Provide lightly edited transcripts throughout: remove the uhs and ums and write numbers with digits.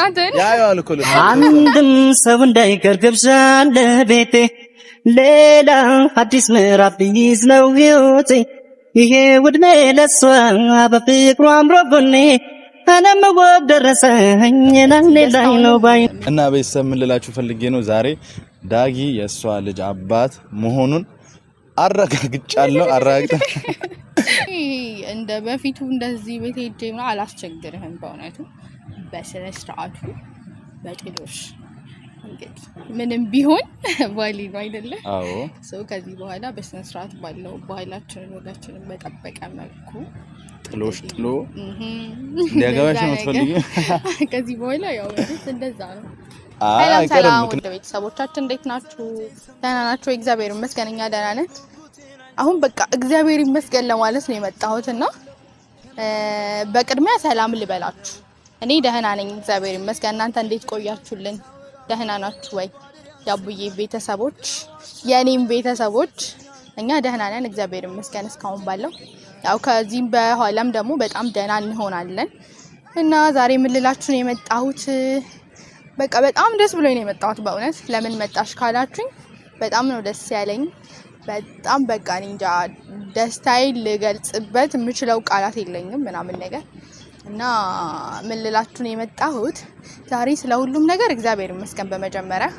እናትን ያያል እኮ አንድም ሰው እንዳይቀር ግብዣ ለቤቴ ሌላ አዲስ ምዕራፍ ሊይዝ ነው ሕይወቴ ይሄ ውድሜ ለሷ በፍቅሩ አምሮ ጎኔ እኔም ወደረሰኝ ላይ ነው ባይ እና ቤተሰብ ምን ልላችሁ ፈልጌ ነው ዛሬ ዳጊ የሷ ልጅ አባት መሆኑን አረጋግጫለሁ። እንደ በፊቱ እንደዚህ ቤት ሄጄ ነው አላስቸግርህም። በእውነቱ በስነ ስርዓቱ በጥሎሽ እንግዲህ ምንም ቢሆን ባሊ ነው አይደለ? አዎ ሰው ከዚህ በኋላ በስነ ስርዓት ባለው ባህላችንን ወጋችንን በጠበቀ መልኩ ጥሎሽ ጥሎ እንዲያገባሽ ነው የምትፈልጊው? ከዚህ በኋላ ያው እንደዛ ነው። ሰላም ቤተሰቦቻችን እንዴት ናችሁ? ደህና ናችሁ? እግዚአብሔር ይመስገን እኛ ደህና ነን። አሁን በቃ እግዚአብሔር ይመስገን ለማለት ነው የመጣሁትና በቅድሚያ ሰላም ልበላችሁ። እኔ ደህና ነኝ እግዚአብሔር ይመስገን። እናንተ እንዴት ቆያችሁልን? ደህና ናችሁ ወይ? ያቡዬ ቤተሰቦች የኔም ቤተሰቦች እኛ ደህና ነን እግዚአብሔር ይመስገን እስካሁን ባለው። ያው ከዚህም በኋላም ደግሞ በጣም ደህና እንሆናለን እና ዛሬ ምን ልላችሁ ነው የመጣሁት በቃ በጣም ደስ ብሎኝ ነው የመጣሁት። በእውነት ለምን መጣሽ ካላችሁኝ በጣም ነው ደስ ያለኝ። በጣም በቃ እንጃ ደስታዬን ልገልጽበት የምችለው ቃላት የለኝም ምናምን ነገር እና ምን ልላችሁ ነው የመጣሁት ዛሬ ስለ ሁሉም ነገር እግዚአብሔር ይመስገን በመጀመሪያ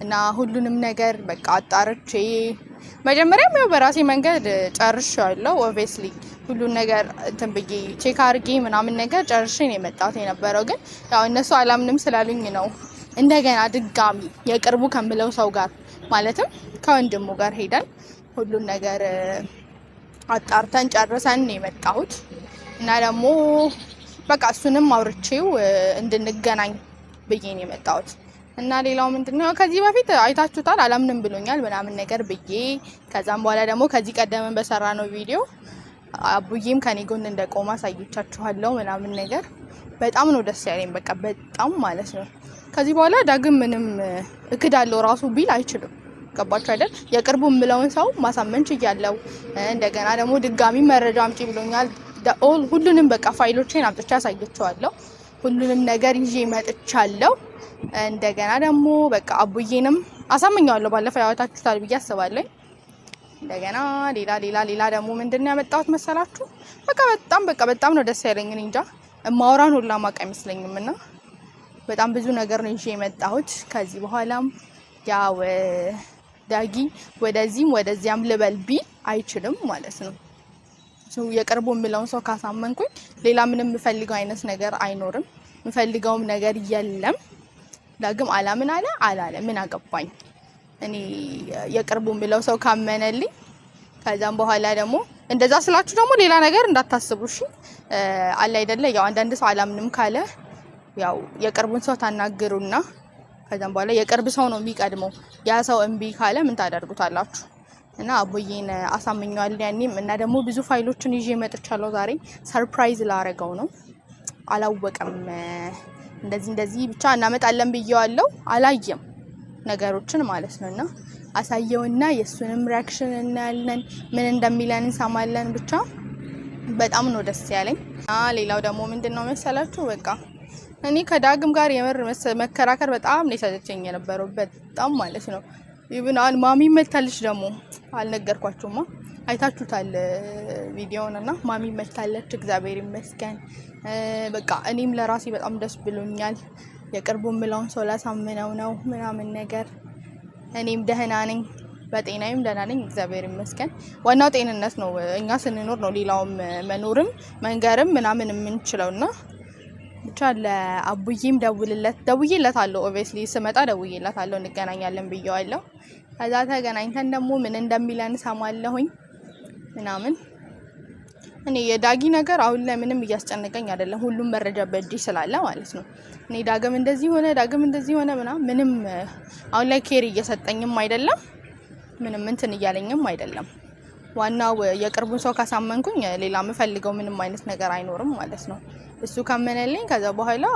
እና ሁሉንም ነገር በቃ አጣርቼ መጀመሪያም ያው በራሴ መንገድ ጨርሻለሁ። ኦብቪየስሊ ሁሉን ነገር እንትን ብዬ ቼክ አድርጌ ምናምን ነገር ጨርሼ ነው የመጣሁት የነበረው። ግን ያው እነሱ አላምንም ስላሉኝ ነው እንደገና ድጋሚ የቅርቡ ከምለው ሰው ጋር ማለትም ከወንድሙ ጋር ሄደን ሁሉን ነገር አጣርተን ጨርሰን ነው የመጣሁት እና ደግሞ በቃ እሱንም አውርቼው እንድንገናኝ ብዬ ነው የመጣሁት። እና ሌላው ምንድነው ከዚህ በፊት አይታችሁታል አላምንም ብሎኛል ምናምን ነገር ብዬ ከዛም በኋላ ደግሞ ከዚህ ቀደም በሰራነው ቪዲዮ አቡዬም ከኔ ጎን እንደቆመ አሳይቻችኋለሁ ምናምን ነገር በጣም ነው ደስ ያለኝ በቃ በጣም ማለት ነው። ከዚህ በኋላ ዳግም ምንም እክዳለሁ ራሱ ቢል አይችልም። ገባችሁ አይደል? የቅርቡ ምለውን ሰው ማሳመን ችያለሁ። እንደገና ደግሞ ድጋሚ መረጃ አምጪ ብሎኛል። ሁሉንም በቃ ፋይሎቼን አምጥቼ አሳይቻለሁ። ሁሉንም ነገር ይዤ መጥቻለሁ። እንደገና ደግሞ በቃ አቡዬንም አሳምኛለሁ። ባለፈው ያወጣችሁታል ብዬ አስባለሁ። እንደገና ሌላ ደግሞ ምንድነው ያመጣሁት መሰላችሁ? በጣም ነው ደስ ያለኝ። እንጃ ማውራን ሁላ ማቃ አይመስለኝምና በጣም ብዙ ነገር ነው ይዤ የመጣሁት። ከዚህ በኋላም ያው ዳጊ ወደዚያም ልበል ቢል አይችልም ማለት ነው። የቅርቡ የምለውን ሰው ካሳመንኩኝ ሌላ ምንም የምፈልገው አይነት ነገር አይኖርም። የምፈልገውም ነገር የለም። ዳግም አላምን አላለ ምን አገባኝ እኔ የቅርቡ የምለው ሰው ካመነልኝ። ከዛም በኋላ ደግሞ እንደዛ ስላችሁ ደግሞ ሌላ ነገር እንዳታስቡሽ አለ አይደለ? ያው አንዳንድ ሰው አላምንም ካለ ያው የቅርቡን ሰው ታናግሩና ከዛም በኋላ የቅርብ ሰው ነው የሚቀድመው። ያ ሰው እምቢ ካለ ምን ታደርጉታላችሁ? እና አቡዬን አሳምኛለሁ ያኔም እና ደግሞ ብዙ ፋይሎችን ይዤ መጥቻለሁ። ዛሬ ሰርፕራይዝ ላረገው ነው። አላወቀም እንደዚህ ብቻ እናመጣለን ብየዋለሁ። አላየም ነገሮችን ማለት ነውና አሳየውና የሱንም ሪአክሽን እናያለን ምን እንደሚለን እንሰማለን። ብቻ በጣም ነው ደስ ያለኝ። ሌላው ደግሞ ምንድነው መሰላችሁ በቃ እኔ ከዳግም ጋር የምር መከራከር በጣም ነው የሰለቸኝ የነበረው በጣም ማለት ነው። ይብናል ማሚ መታለች ደግሞ አልነገርኳችሁማ አይታችሁታል ቪዲዮውንና ማሚ መታለች እግዚአብሔር ይመስገን። በቃ እኔም ለራሴ በጣም ደስ ብሎኛል። የቅርቡ ምለውን ሰው ላሳምነው ነው ምናምን ነገር እኔም ደህና ነኝ በጤናዬም ደህና ነኝ እግዚአብሔር ይመስገን። ዋናው ጤንነት ነው። እኛ ስንኖር ነው ሌላውም መኖርም መንገርም ምናምን የምንችለውና ብቻ ለአቡዬም ደውዬለታለሁ። ኦብቪየስሊ ስመጣ ደውዬለታለሁ እንገናኛለን ብየዋለሁ። ከዛ ተገናኝተን ደግሞ ምን እንደሚለን ሰማለሁኝ ምናምን። እኔ የዳጊ ነገር አሁን ላይ ምንም እያስጨነቀኝ አይደለም። ሁሉም መረጃ በእጅ ስላለ ማለት ነው። እኔ ዳግም እንደዚህ ሆነ ምንም አሁን ላይ ኬር እየሰጠኝም አይደለም ምንም እንትን እያለኝም አይደለም። ዋናው የቅርቡን ሰው ካሳመንኩኝ ሌላ የምፈልገው ምንም አይነት ነገር አይኖርም ማለት ነው። እሱ ካመነልኝ ከዛ በኋላ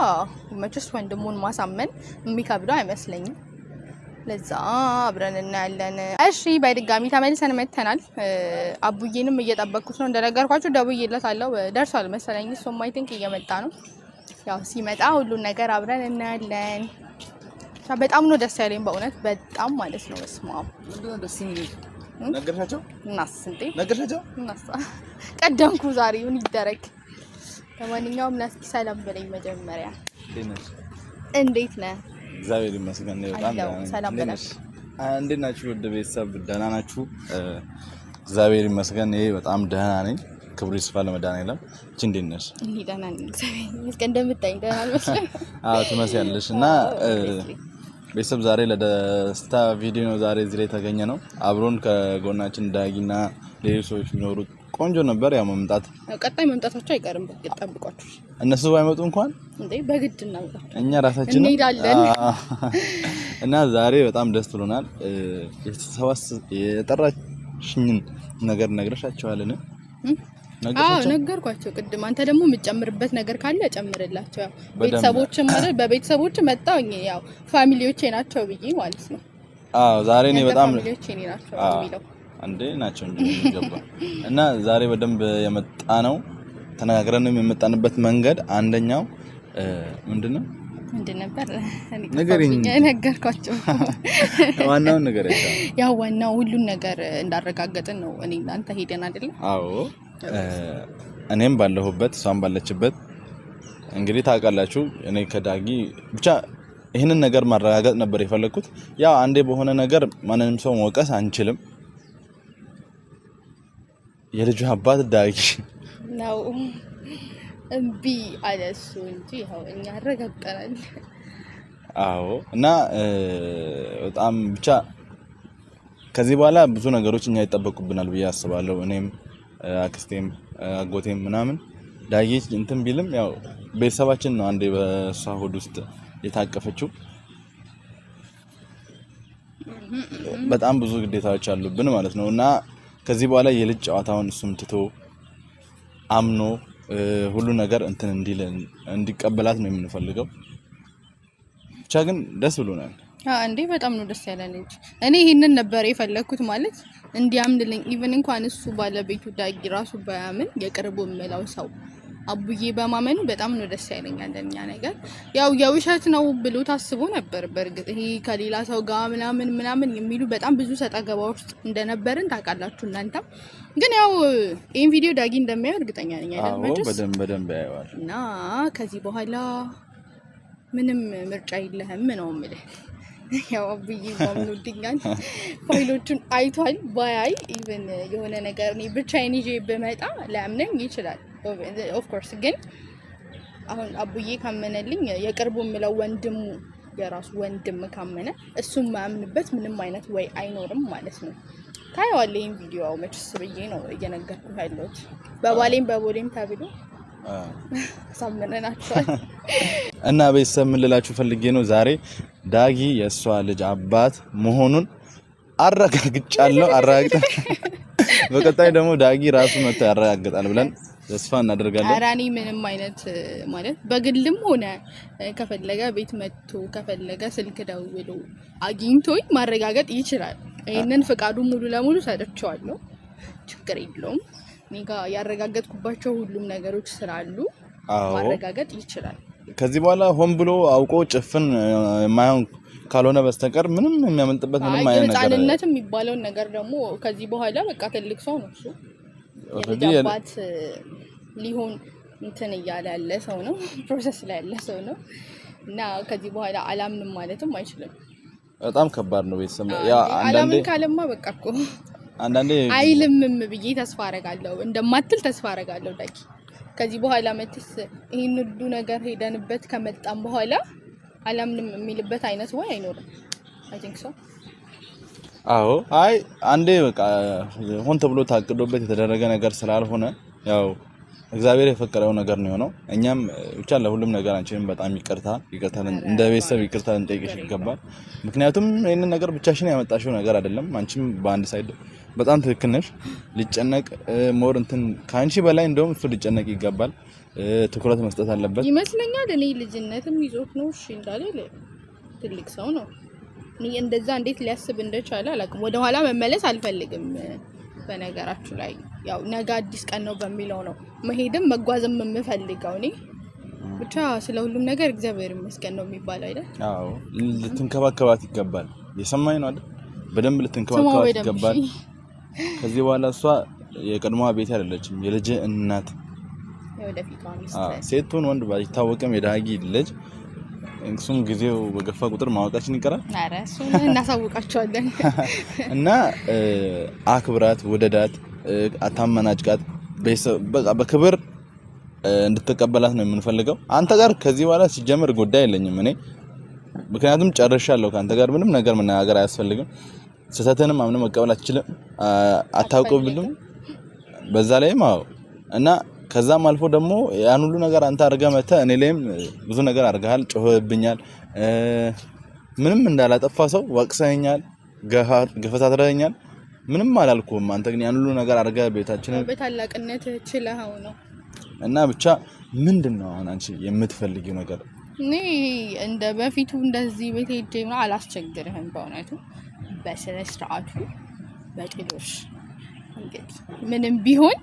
መቼስ ወንድሙን ማሳመን የሚከብደው አይመስለኝም። ለዛ አብረን እናያለን። እሺ በድጋሚ ተመልሰን መተናል። አቡዬንም እየጠበቅኩት ነው እንደነገርኳችሁ። ደውዬለታለሁ ደርሷል መሰለኝ። እሱም አይ ቲንክ እየመጣ ነው። ያው ሲመጣ ሁሉን ነገር አብረን እናያለን። በጣም ነው ደስ ያለኝ በእውነት በጣም ማለት ነው። በስማም ምንድነው ደስ የሚል ነገርሻቸው? እናስ እንዴ ነገርሻቸው? እናስ ቀደምኩ ዛሬ ምን ይደረግ። ለማንኛውም ለስኪ ሰላም በለኝ መጀመሪያ። እንዴት ነህ? እግዚአብሔር ይመስገን በጣም ሰላም በላችሁ። እንዴት ናችሁ? ወደ ቤተሰብ ደህና ናችሁ? እግዚአብሔር ይመስገን እኔ በጣም ደህና ነኝ። ክብሩ ይስፋ ለመድኃኒዓለም። እቺ እንዴት ነሽ? እኔ ደህና ነኝ እግዚአብሔር ይመስገን። እንደምታይኝ ደህና አልመስልም? አዎ ትመስያለሽ። እና ቤተሰብ ዛሬ ለደስታ ቪዲዮ ነው ዛሬ እዚህ ላይ ተገኘ ነው። አብሮን ከጎናችን ዳጊና ሌሎች ሰዎች ቢኖሩ ቆንጆ ነበር። ያው መምጣት ቀጣይ መምጣታቸው አይቀርም። በግድ ጠብቋችሁ። እነሱ ባይመጡ እንኳን እንዴ በግድ እናመጣቸው እኛ ራሳችን እንሄዳለን። እና ዛሬ በጣም ደስ ብሎናል። የጠራሽኝን ነገር ነግረሻቸዋልን? ነገርኳቸው ቅድም። አንተ ደግሞ የምትጨምርበት ነገር ካለ ጨምርላቸው። ያው ቤተሰቦችም ማለት በቤተሰቦች መጣውኝ ያው ፋሚሊዎቼ ናቸው ብዬ ማለት ነው። ዛሬ እኔ በጣም ፋሚሊዎቼ ናቸው የሚለው አንዴ ናቸው እንጂ የሚገባ እና ዛሬ በደንብ የመጣ ነው። ተነጋግረንም የመጣንበት መንገድ አንደኛው ምንድነው ነበር ነገርኳቸው። ዋናውን ነገር ያው ዋናው ሁሉን ነገር እንዳረጋገጥን ነው። እኔ እናንተ ሄደን አይደል? አዎ እኔም ባለሁበት እሷም ባለችበት እንግዲህ ታውቃላችሁ። እኔ ከዳጊ ብቻ ይሄንን ነገር ማረጋገጥ ነበር የፈለኩት። ያው አንዴ በሆነ ነገር ማንንም ሰው መውቀስ አንችልም። የልጁ አባት ዳጊ ነው እምቢ አለሱ እንጂ ያው እኛ አረጋግጠናል። አዎ እና በጣም ብቻ ከዚህ በኋላ ብዙ ነገሮች እኛ ይጠበቁብናል ብዬ አስባለሁ። እኔም አክስቴም አጎቴም ምናምን ዳጊ እንትን ቢልም ያው ቤተሰባችን ነው አንዴ በሷ ሆድ ውስጥ የታቀፈችው። በጣም ብዙ ግዴታዎች አሉብን ማለት ነው እና ከዚህ በኋላ የልጅ ጨዋታውን እሱም ትቶ አምኖ ሁሉ ነገር እንትን እንዲቀበላት ነው የምንፈልገው። ብቻ ግን ደስ ብሎናል። እንዴ በጣም ነው ደስ ያለን እንጂ እኔ ይሄንን ነበር የፈለኩት ማለት እንዲያምንልኝ። ኢቭን እንኳን እሱ ባለቤቱ ዳጊ ራሱ ባያምን የቅርቡ የምለው ሰው አቡዬ በማመኑ በጣም ነው ደስ ያለኝ። አንደኛ ነገር ያው የውሸት ነው ብሎ ታስቦ ነበር። በርግጥ ይሄ ከሌላ ሰው ጋር ምናምን የሚሉ በጣም ብዙ ሰጣገባ ውስጥ እንደነበርን ታውቃላችሁ እናንተ። ግን ያው ይሄን ቪዲዮ ዳጊ እንደሚያየው እርግጠኛ ነኝ አይደል? መቼስ በደንብ ያየዋል። እና ከዚህ በኋላ ምንም ምርጫ የለህም ነው የምልህ። ያው አቡዬ ማምኑልኛል። ፋይሎቹን አይቷል። ባያይ ኢቭን የሆነ ነገር እኔ ብቻዬን ይዤ በመጣ ላያምነኝ ይችላል። ኦፍ ኮርስ ግን አሁን አቡዬ ካመነልኝ የቅርቡ የምለው ወንድሙ የራሱ ወንድም ካመነ እሱም ማምንበት ምንም አይነት ወይ አይኖርም ማለት ነው። ታየዋለህ ይሄን ቪዲዮ መችስ ብዬ ነው እየነገርኩህ ያለሁት። በቦሌም ተብሎ ሳምነናቸዋል። እና ቤተሰብ ምን ልላችሁ ፈልጌ ነው ዛሬ ዳጊ የሷ ልጅ አባት መሆኑን አረጋግጫለሁ። በቀጣይ ደግሞ ዳጊ ራሱ መጥቶ ያረጋግጣል ብለን ተስፋ እናደርጋለን። አራኒ ምንም አይነት ማለት በግልም ሆነ ከፈለገ ቤት መጥቶ ከፈለገ ስልክ ደውሎ አግኝቶኝ ማረጋገጥ ይችላል። ይሄንን ፍቃዱ ሙሉ ለሙሉ ሰጥቼዋለሁ። ችግር የለውም። እኔ ጋር ያረጋገጥኩባቸው ሁሉም ነገሮች ስላሉ ማረጋገጥ ይችላል። ከዚህ በኋላ ሆን ብሎ አውቆ ጭፍን የማይሆን ካልሆነ በስተቀር ምንም የሚያመልጥበት ምንም አይነት ነገር ህፃንነትም የሚባለውን ነገር ደግሞ ከዚህ በኋላ በቃ ትልቅ ሰው ነው እሱ። የልጅ አባት ሊሆን እንትን እያለ ያለ ሰው ነው፣ ፕሮሰስ ላይ ያለ ሰው ነው እና ከዚህ በኋላ አላምንም ማለትም አይችልም። በጣም ከባድ ነው ቤተሰብ። አላምን ካለማ በቃ እኮ አንዳንዴ አይልምም ብዬ ተስፋ አደርጋለሁ። እንደማትል ተስፋ አደርጋለሁ ዳጊ። ከዚህ በኋላ መጥስ ይሄን ሁሉ ነገር ሄደንበት ከመጣም በኋላ አላምንም የሚልበት አይነት ወይ አይኖርም። አይ ቲንክ ሶ። አዎ አይ አንዴ በቃ ሆን ተብሎ ታቅዶበት የተደረገ ነገር ስላልሆነ ያው እግዚአብሔር የፈቀደው ነገር ነው የሆነው። እኛም ብቻ ለሁሉም ነገር አንቺንም በጣም ይቅርታ እንደ ቤተሰብ ይቅርታ እንጠይቅሽ ይገባል። ምክንያቱም ይሄንን ነገር ብቻሽን ያመጣሽው ነገር አይደለም። አንቺም በአንድ ሳይድ በጣም ትክክል ነሽ። ሊጨነቅ ሞር እንትን ካንቺ በላይ እንደውም እሱ ሊጨነቅ ይገባል። ትኩረት መስጠት አለበት ይመስለኛል። እኔ ልጅነትም ይዞት ነው እሺ እንዳለ ትልቅ ሰው ነው። እኔ እንደዛ እንዴት ሊያስብ እንደቻለ አላውቅም። ወደ ኋላ መመለስ አልፈልግም። በነገራችሁ ላይ ያው ነገ አዲስ ቀን ነው በሚለው ነው መሄድም መጓዝም የምፈልገው እኔ ብቻ ስለ ሁሉም ነገር እግዚአብሔር ይመስገን ነው የሚባለው አይደል? አዎ ልትንከባከባት ይገባል። የሰማኝ ነው አይደል? በደንብ ልትንከባከባት ይገባል። ከዚህ በኋላ እሷ የቀድሞዋ ቤት አይደለችም፣ የልጅ እናት የወደፊቷ ሚስት። ሴቱን ወንድ ባይታወቅም የዳጊ ልጅ እንሱም ጊዜው በገፋ ቁጥር ማወቃችን ይቀራል። አረ እሱን እናሳውቃቸዋለን። እና አክብራት፣ ወደዳት፣ አታመናጭቃት። በቃ በክብር እንድትቀበላት ነው የምንፈልገው። አንተ ጋር ከዚህ በኋላ ሲጀምር ጉዳይ የለኝም እኔ፣ ምክንያቱም ጨርሻለሁ። ካንተ ጋር ምንም ነገር መናገር አያስፈልግም። ስህተትንም አምነህ መቀበል አትችልም፣ አታውቅብልም። በዛ ላይም አዎ። እና ከዛም አልፎ ደግሞ ያን ሁሉ ነገር አንተ አድርገህ መተህ እኔ ላይም ብዙ ነገር አድርገሃል፣ ጮህብኛል። ምንም እንዳላጠፋ ሰው ወቅሰኸኛል፣ ገፈታትረኸኛል። ምንም አላልኩም። አንተ ግን ያን ሁሉ ነገር አድርገህ ቤታችንን በታላቅነት ችለኸው ነው። እና ብቻ ምንድነው አሁን አንቺ የምትፈልጊው ነገር? እኔ እንደ በፊቱ እንደዚህ ቤት ሄጄ ምናምን አላስቸግርህም። በእውነቱ በስነ ስርዓቱ በጥሎሽ እንግዲህ ምንም ቢሆን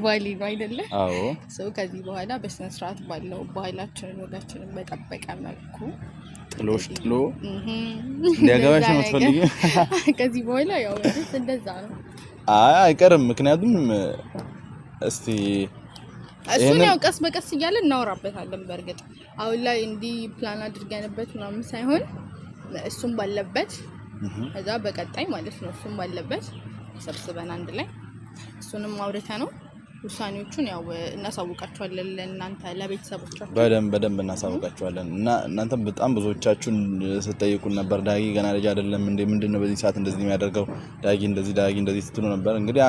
ባሊ ነው አይደለ? አዎ። ሰው ከዚህ በኋላ በስነ ስርዓት ባለው ባህላችንን ወጋችንን በጠበቀ መልኩ ጥሎሽ ጥሎ እንዲያገባሽ ነው የምትፈልጊው? ከዚህ በኋላ ያው እንደዛ ነው። አይቀርም። ምክንያቱም እስቲ እሱን ያው ቀስ በቀስ እያለ እናወራበታለን። በእርግጥ አሁን ላይ እንዲህ ፕላን አድርገንበት ምናምን ሳይሆን እሱም ባለበት እዛ በቀጣይ ማለት ነው እሱም ባለበት ሰብስበን አንድ ላይ እሱንም አውርተ ነው ውሳኔዎቹን ያው እናሳውቃቸዋለን ለእናንተ ለቤተሰቦቻችሁ በደንብ እናሳውቃቸዋለን። እና እናንተም በጣም ብዙዎቻችሁን ስትጠይቁን ነበር፣ ዳጊ ገና ልጅ አይደለም እንዴ? ምንድነው በዚህ ሰዓት እንደዚህ የሚያደርገው? ዳጊ እንደዚህ ስትሉ ነበር። እንግዲህ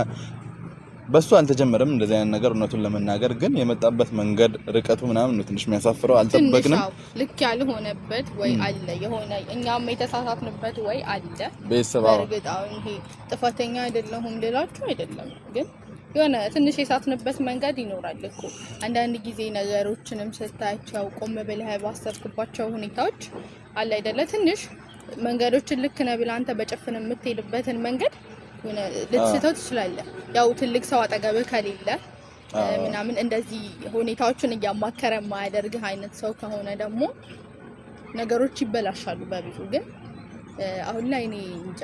በሱ አልተጀመረም እንደዚህ አይነት ነገር። እውነቱን ለመናገር ግን የመጣበት መንገድ ርቀቱ ምናምን ነው ትንሽ የሚያሳፍረው። አልጠበቅንም። ልክ ያልሆነበት ወይ አለ የሆነ እኛም የተሳሳትንበት ወይ አለ። ቤተሰባው በእርግጥ አሁን ይሄ ጥፋተኛ አይደለሁም ልላችሁ አይደለም፣ ግን የሆነ ትንሽ የሳትንበት መንገድ ይኖራል እኮ። አንዳንድ ጊዜ ነገሮችንም ስታያቸው ቆም ብለህ ባሰብክባቸው ሁኔታዎች አለ አይደለ? ትንሽ መንገዶችን ልክ ነህ ብለህ አንተ በጭፍን የምትሄድበትን መንገድ ልትስተው ትችላለህ። ያው ትልቅ ሰው አጠገብህ ከሌለ ምናምን እንደዚህ ሁኔታዎችን እያማከረ የማያደርግህ አይነት ሰው ከሆነ ደግሞ ነገሮች ይበላሻሉ በብዙ። ግን አሁን ላይ እኔ እንጃ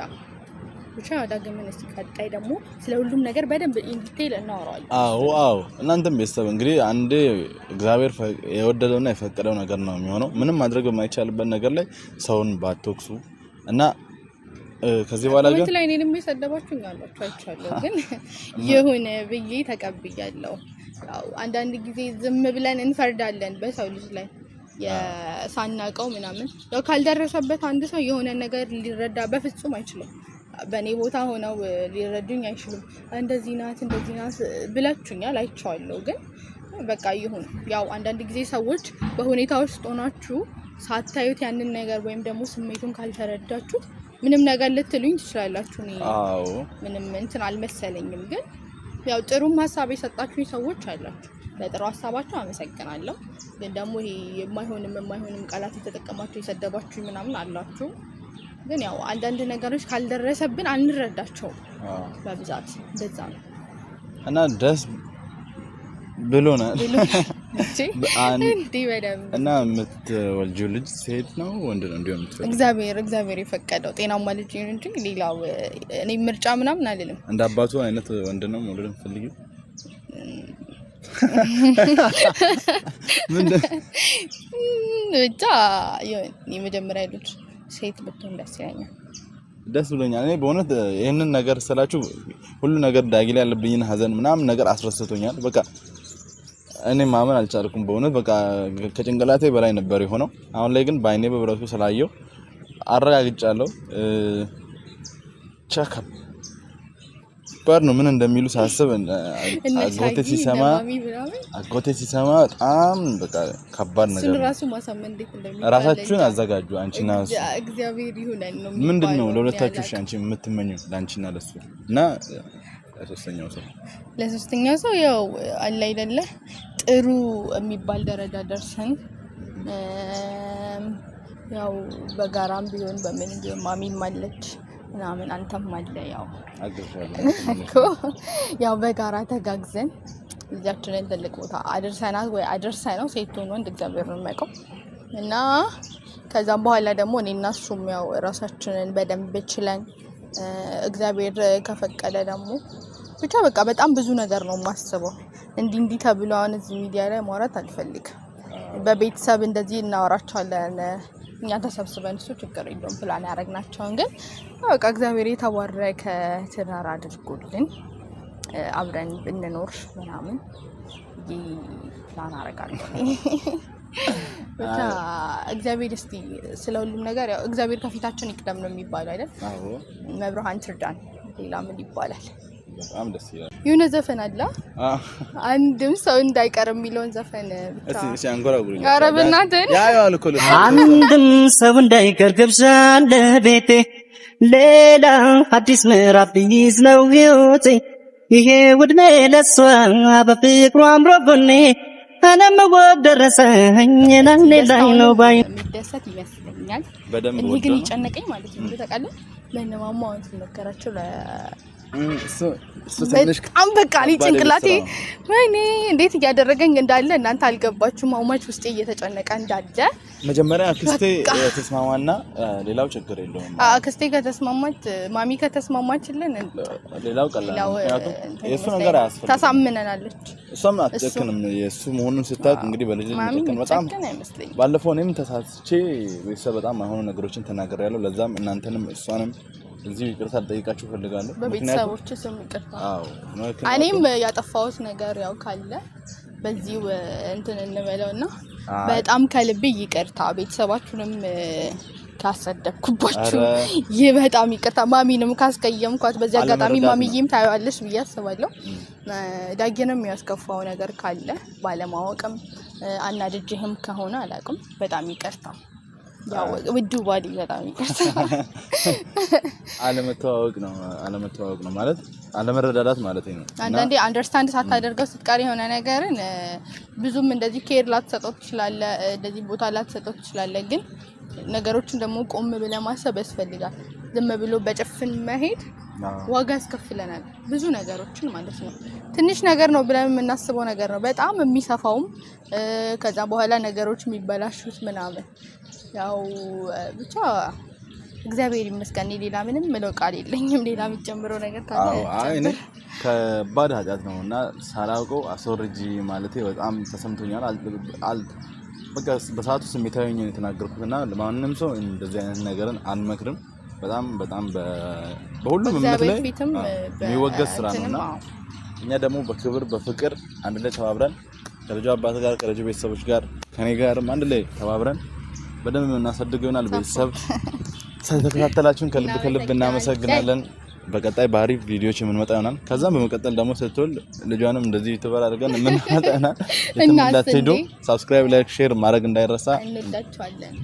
ብቻ ዳግምን ሲቀጣይ ደግሞ ስለ ሁሉም ነገር በደንብ ኢንዲቴል እናወራዋለን። አዎ እናንተም ቤተሰብ እንግዲህ አንዴ እግዚአብሔር የወደደውና የፈቀደው ነገር ነው የሚሆነው። ምንም ማድረግ በማይቻልበት ነገር ላይ ሰውን ባትወቅሱ እና ከዚህ በኋላ ግን ላይ እኔንም የሰደባችሁኝ አላችሁ አይቻለሁ፣ ግን ይሁን ብዬ ተቀብያለሁ። ያው አንዳንድ ጊዜ ዝም ብለን እንፈርዳለን በሰው ልጅ ላይ የሳናቀው ምናምን። ያው ካልደረሰበት አንድ ሰው የሆነ ነገር ሊረዳ በፍጹም አይችልም። በእኔ ቦታ ሆነው ሊረዱኝ አይችሉም። እንደዚህ ናት ብላችሁኛል አይቻለሁ፣ ግን በቃ ይሁን። ያው አንዳንድ ጊዜ ሰዎች በሁኔታ ውስጥ ሆናችሁ ሳታዩት ያንን ነገር ወይም ደግሞ ስሜቱን ካልተረዳችሁት ምንም ነገር ልትሉኝ ትችላላችሁ። አዎ ምንም እንትን አልመሰለኝም፣ ግን ያው ጥሩም ሀሳብ የሰጣችሁኝ ሰዎች አላችሁ። ለጥሩ ሀሳባችሁ አመሰግናለሁ። ግን ደግሞ ይሄ የማይሆንም ቃላት የተጠቀማችሁ የሰደባችሁ ምናምን አላችሁ። ግን ያው አንዳንድ ነገሮች ካልደረሰብን አንረዳቸውም በብዛት እንደዛ ነው። እና ደስ ብሎናል እና የምትወልጂው ልጅ ሴት ነው ወንድ ነው እንዲሆን የምትፈልጊው? እግዚአብሔር የፈቀደው ጤናማ ልጅ ነው እንጂ ሌላው እኔ ምርጫ ምናምን አልልም። እንደ አባቱ አይነት ወንድ ነው መውለድ የምትፈልጊው? ብቻ የመጀመሪያ ልጅ ሴት ብትሆን ደስ ይለኛል። ደስ ብሎኛል። እኔ በእውነት ይሄንን ነገር ስላችሁ ሁሉ ነገር ዳጊ ላይ ያለብኝን ሀዘን ምናምን ነገር አስረስቶኛል። በቃ እኔ ማመን አልቻልኩም በእውነት በቃ ከጭንቅላቴ በላይ ነበር የሆነው። አሁን ላይ ግን በአይኔ በብረቱ ስላየው አረጋግጫለሁ። ቸከብ ባር ነው ምን እንደሚሉ ሳስብ አጎቴ ሲሰማ በጣም በቃ ከባድ ነገር ነው። ራሱ ማሳመን እንዴት እንደሚል ራሳችሁን አዘጋጁ። አንቺና እሱ እግዚአብሔር ይሁነን ነው። ምንድነው ለሁለታችሁ አንቺ የምትመኙት ለአንቺና ለሱ እና ለሶስተኛው ሰው ያው አለ አይደለ ጥሩ የሚባል ደረጃ ደርሰን ያው በጋራም ቢሆን በምን ቢሆን ማሚም አለች ምናምን አንተም አለ ያው አግዛለሁ ያው በጋራ ተጋግዘን ልጃችንን ትልቅ ቦታ አድርሰናት ወይ አድርሰነው ሴቱን ወንድ እግዚአብሔር ነው የሚያውቀው እና ከዛም በኋላ ደግሞ እኔና እሱም ያው ራሳችንን በደንብ ችለን እግዚአብሔር ከፈቀደ ደግሞ ብቻ በቃ በጣም ብዙ ነገር ነው የማስበው። እንዲህ ተብሎ አሁን እዚህ ሚዲያ ላይ ማውራት አልፈልግም። በቤተሰብ እንደዚህ እናወራቸዋለን እኛ ተሰብስበን እሱ ችግር የለውም ፕላን ያደረግናቸውን ግን በቃ እግዚአብሔር የተባረከ ትዳር አድርጎልን አብረን ብንኖር ምናምን ፕላን አደርጋለሁ። ብቻ እግዚአብሔር እስቲ ስለሁሉም ነገር ያው እግዚአብሔር ከፊታችን ይቅደም ነው የሚባለው አይደል? አዎ መብርሃን ትርዳን። ሌላ ምን ይባላል? በጣም ደስ ይላል። የሆነ ዘፈን አለ አንድም ሰው እንዳይቀር የሚለውን ዘፈን ብቻ እሺ አንጎራጉሩኝ። ኧረ በእናትህ ያው እኮ አንድም ሰው እንዳይቀር ግብዣ ለቤቴ ሌላ አዲስ ምዕራፍ ቢይዝ ነው ሕይወቴ ይሄ ውድሜ ለሷ በፍቅሩ አምሮ ጎኔ አለመወድ ደረሰኝ ናኔ ላይ ነው ባይ የሚደሰት ይመስለኛል። በደንብ እኔ ግን ይጨነቀኝ ማለት ነው ታውቃለህ። ለነማማ አሁን ሲነገራቸው በጣም በቃ እኔ ጭንቅላቴ ወይኔ እንዴት እያደረገኝ እንዳለ እናንተ አልገባችሁም። አውማች ውስጤ እየተጨነቀ እንዳለ መጀመሪያ አክስቴ ተስማማና ሌላው ችግር የለውም። አክስቴ ከተስማማች ማሚ ከተስማማችልን ሌላው ቀላል ነው። ምክንያቱም የእሱ ነገር አያስፈልግም። ተሳምነናለች። እሷም አትጨክንም። የእሱ መሆኑን ስታውቅ እንግዲህ በልጅ ልጅ በጣም ባለፈው እኔም ተሳስቼ ቤተሰብ በጣም አሁን ነገሮችን ተናግሬያለሁ። ለዛም እናንተንም እሷንም እዚህ ይቅርታ ልጠይቃችሁ ፈልጋለሁ። በቤተሰቦች ስም ይቅርታ። አዎ እኔም ያጠፋሁት ነገር ያው ካለ በዚህ እንትን እንበለውና በጣም ከልብ ይቅርታ። ቤተሰባችሁንም ካሰደብኩባችሁ በጣም ይቅርታ። ማሚንም ካስቀየምኳት በዚህ አጋጣሚ ማሚዬም ታያለሽ ብዬ አስባለሁ። ዳግንም ያስከፋው ነገር ካለ ባለማወቅም አናድጅህም ከሆነ አላውቅም። በጣም ይቅርታ። ያው ውዱ ባዲ በጣም ይቅርታ። አለመተዋወቅ ነው ማለት አለመረዳዳት ማለት ነው። አንዳንዴ አንደርስታንድ ሳታደርገው ስትቀር የሆነ ነገርን ብዙም እንደዚህ ኬር ላትሰጠው ትችላለህ፣ እንደዚህ ቦታ ላትሰጠው ትችላለህ። ግን ነገሮችን ደግሞ ቆም ብለህ ማሰብ ያስፈልጋል። ዝም ብሎ በጭፍን መሄድ ዋጋ ያስከፍለናል፣ ብዙ ነገሮችን ማለት ነው። ትንሽ ነገር ነው ብለን የምናስበው ነገር ነው በጣም የሚሰፋውም ከዛ በኋላ ነገሮች የሚበላሹት ምናምን። ያው ብቻ እግዚአብሔር ይመስገን። ሌላ ምንም ምለው ቃል የለኝም። ሌላ የሚጨምረው ነገር ካለ እኔ ከባድ ኃጢአት ነውና ሳላውቀው አስወርጂ ማለቴ በጣም ተሰምቶኛል። በቃ በሰዓቱ ስሜታዊ ነኝ የተናገርኩትና ለማንንም ሰው እንደዚህ አይነት ነገርን አልመክርም። በጣም በሁሉም እምነት ላይ የሚወገዝ ስራ ነውና እኛ ደግሞ በክብር በፍቅር አንድ ላይ ተባብረን ከልጁ አባት ጋር ከልጁ ቤተሰቦች ጋር ከኔ ጋርም አንድ ላይ ተባብረን በደንብ እናሳድገው ይሆናል። ቤተሰብ ስለተከታተላችሁን ከልብ እናመሰግናለን። በቀጣይ በአሪፍ ቪዲዮዎች የምንመጣ ይሆናል። ከዛም በመቀጠል ደግሞ ስትወልድ ልጇንም እንደዚህ ዩቲዩበር አድርገን የምንመጣ ይሆናል። እንዳትሄዱ። ሰብስክራይብ፣ ላይክ፣ ሼር ማድረግ እንዳይረሳ። እንወዳችኋለን።